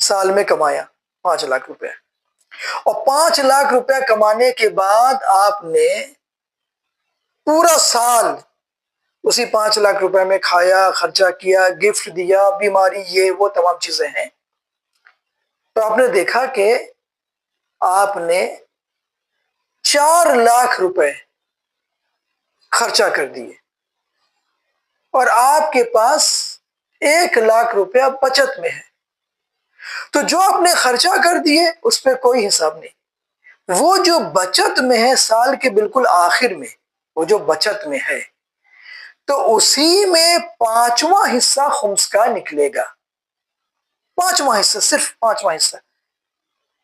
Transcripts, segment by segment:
سال میں کمایا 5 لاکھ روپے، اور 5 لاکھ روپے کمانے کے بعد آپ نے پورا سال اسی 5 لاکھ روپے میں کھایا، خرچہ کیا، گفٹ دیا، بیماری، یہ وہ تمام چیزیں ہیں، تو آپ نے دیکھا کہ آپ نے 4 لاکھ روپے خرچہ کر دیے اور آپ کے پاس 1 لاکھ روپیہ بچت میں ہے، تو جو آپ نے خرچہ کر دیے اس پہ کوئی حساب نہیں، وہ جو بچت میں ہے سال کے بالکل آخر میں، وہ جو بچت میں ہے تو اسی میں 5واں حصہ خمس کا نکلے گا، 5واں حصہ، صرف 5واں حصہ،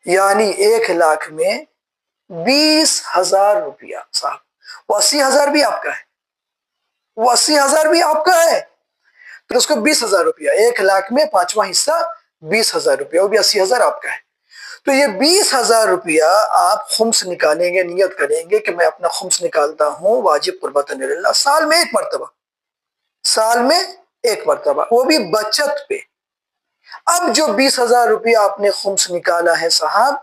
یعنی 1 لاکھ میں 20,000 روپیہ صاحب، وہ 80,000 بھی آپ کا ہے، وہ 80,000 بھی آپ کا ہے، پھر اس کو 20,000 روپیہ، 1 لاکھ میں 5واں حصہ 20,000 روپیہ، وہ بھی 80,000 آپ کا ہے، تو یہ 20,000 روپیہ آپ خمس نکالیں گے، نیت کریں گے کہ میں اپنا خمس نکالتا ہوں واجب قربتاً اللہ، سال میں 1 مرتبہ، سال میں 1 مرتبہ، وہ بھی بچت پہ۔ اب جو 20,000 روپیہ آپ نے خمس نکالا ہے صاحب،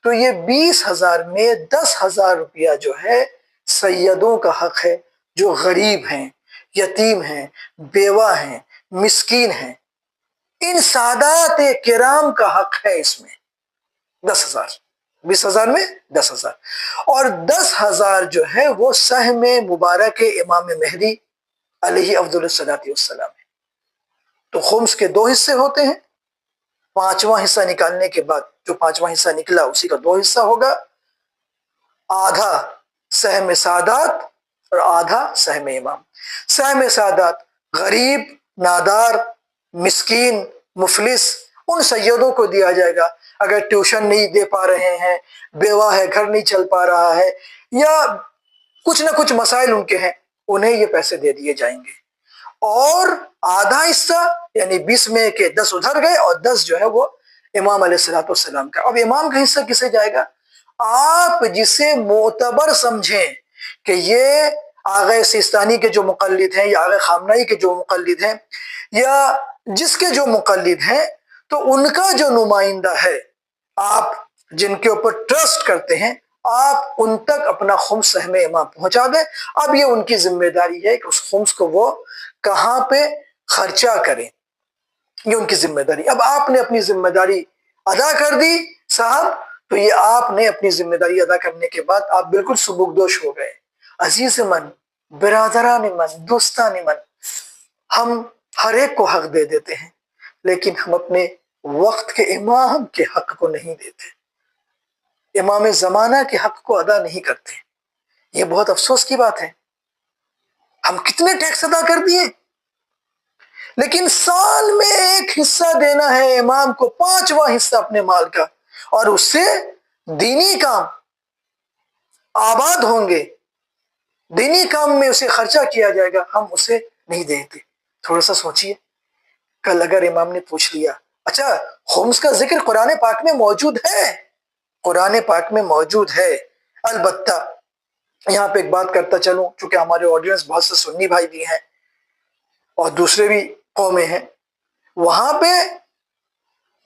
تو یہ 20,000 میں 10,000 روپیہ جو ہے سیدوں کا حق ہے، جو غریب ہیں، یتیم ہیں، بیوہ ہیں، مسکین ہیں، ان سادات کرام کا حق ہے اس میں 10,000، 20,000 میں 10,000، اور 10,000 جو ہے وہ سہم مبارک امام مہدی علیہ افضل الصلاۃ والسلام ہے۔ تو خمس کے 2 حصے ہوتے ہیں، 5واں حصہ نکالنے کے بعد جو 5واں حصہ نکلا اسی کا 2 حصہ ہوگا، آدھا سہم سادات اور آدھا سہم امام۔ سہم سادات غریب، نادار، مسکین، مفلس، ان سیدوں کو دیا جائے گا، اگر ٹیوشن نہیں دے پا رہے ہیں، بیوہ ہے، گھر نہیں چل پا رہا ہے، یا کچھ نہ کچھ مسائل ان کے ہیں، انہیں یہ پیسے دے دیے جائیں گے، اور آدھا حصہ یعنی 20 میں کے 10 ادھر گئے اور 10 جو ہے وہ امام علیہ الصلوۃ والسلام کا۔ اب امام کا حصہ کسے جائے گا؟ آپ جسے معتبر سمجھیں کہ یہ آغا سیستانی کے جو مقلد ہیں یا آغا خامنائی کے جو مقلد ہیں یا جس کے جو مقلد ہیں، تو ان کا جو نمائندہ ہے، آپ جن کے اوپر ٹرسٹ کرتے ہیں، آپ ان تک اپنا خمس سہم امام پہنچا دیں۔ اب یہ ان کی ذمہ داری ہے کہ اس خمس کو وہ کہاں پہ خرچہ کریں، یہ ان کی ذمہ داری۔ اب آپ نے اپنی ذمہ داری ادا کر دی صاحب، تو یہ آپ نے اپنی ذمہ داری ادا کرنے کے بعد آپ بالکل سبکدوش ہو گئے۔ عزیز من، برادران من، دوستان من، ہم ہر ایک کو حق دے دیتے ہیں، لیکن ہم اپنے وقت کے امام کے حق کو نہیں دیتے، امام زمانہ کے حق کو ادا نہیں کرتے، یہ بہت افسوس کی بات ہے۔ ہم کتنے ٹیکس ادا کر دیے، لیکن سال میں 1 حصہ دینا ہے امام کو، 5واں حصہ اپنے مال کا، اور اس سے دینی کام آباد ہوں گے، دینی کام میں اسے خرچہ کیا جائے گا، ہم اسے نہیں دیتے۔ تھوڑا سا سوچئے، کل اگر امام نے پوچھ لیا، اچھا خمس کا ذکر قرآن پاک میں موجود ہے، قرآن پاک میں موجود ہے، البتہ یہاں پہ ایک بات کرتا چلوں، چونکہ ہمارے آڈینس بہت سے سنی بھائی بھی ہیں اور دوسرے بھی قومیں ہیں، وہاں پہ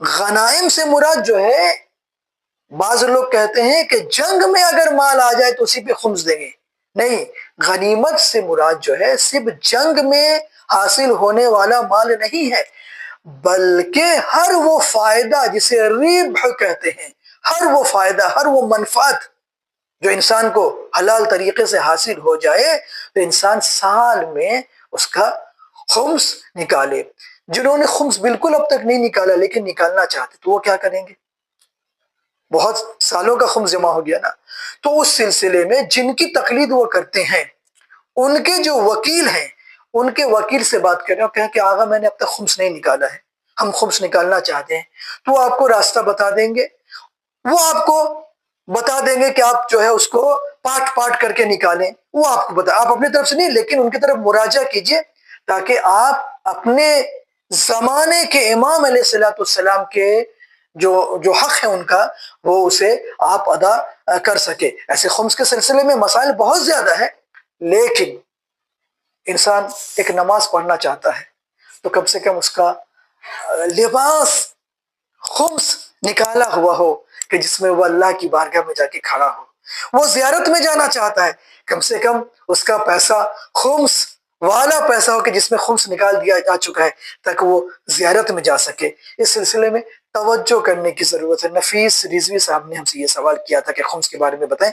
غنائم سے مراد جو ہے، بعض لوگ کہتے ہیں کہ جنگ میں اگر مال آ جائے تو اسی پہ خمس دیں گے، نہیں، غنیمت سے مراد جو ہے صرف جنگ میں حاصل ہونے والا مال نہیں ہے، بلکہ ہر وہ فائدہ جسے ربح کہتے ہیں، ہر وہ فائدہ، ہر وہ منفعت جو انسان کو حلال طریقے سے حاصل ہو جائے، تو انسان سال میں اس کا خمس نکالے۔ جنہوں نے خمس بالکل اب تک نہیں نکالا لیکن نکالنا چاہتے، تو وہ کیا کریں گے؟ بہت سالوں کا خمس جمع ہو گیا نا، تو اس سلسلے میں جن کی تقلید وہ کرتے ہیں، ان کے جو وکیل ہیں، ان کے وکیل سے بات کریں اور کہیں کہ آغا میں نے اب تک خمس نہیں نکالا ہے، ہم خمس نکالنا چاہتے ہیں، تو وہ آپ کو راستہ بتا دیں گے، وہ آپ کو بتا دیں گے کہ آپ جو ہے اس کو پاٹ پاٹ کر کے نکالیں، وہ آپ کو بتا، آپ اپنی طرف سے نہیں لیکن ان کی طرف مراجعہ کیجئے، تاکہ آپ اپنے زمانے کے امام علیہ الصلوۃ والسلام کے جو حق ہے ان کا، وہ اسے آپ ادا کر سکے۔ ایسے خمس کے سلسلے میں مسائل بہت زیادہ ہے، لیکن انسان ایک نماز پڑھنا چاہتا ہے تو کم سے کم اس کا لباس خمس نکالا ہوا ہو کہ جس میں وہ اللہ کی بارگاہ میں جا کے کھڑا ہو. وہ زیارت میں جانا چاہتا ہے، کم سے کم اس کا پیسہ خمس والا پیسہ ہو کہ جس میں خمس نکال دیا جا چکا ہے تاکہ وہ زیارت میں جا سکے. اس سلسلے میں توجہ کرنے کی ضرورت ہے. نفیس رضوی صاحب نے ہم سے یہ سوال کیا تھا کہ خمس کے بارے میں بتائیں.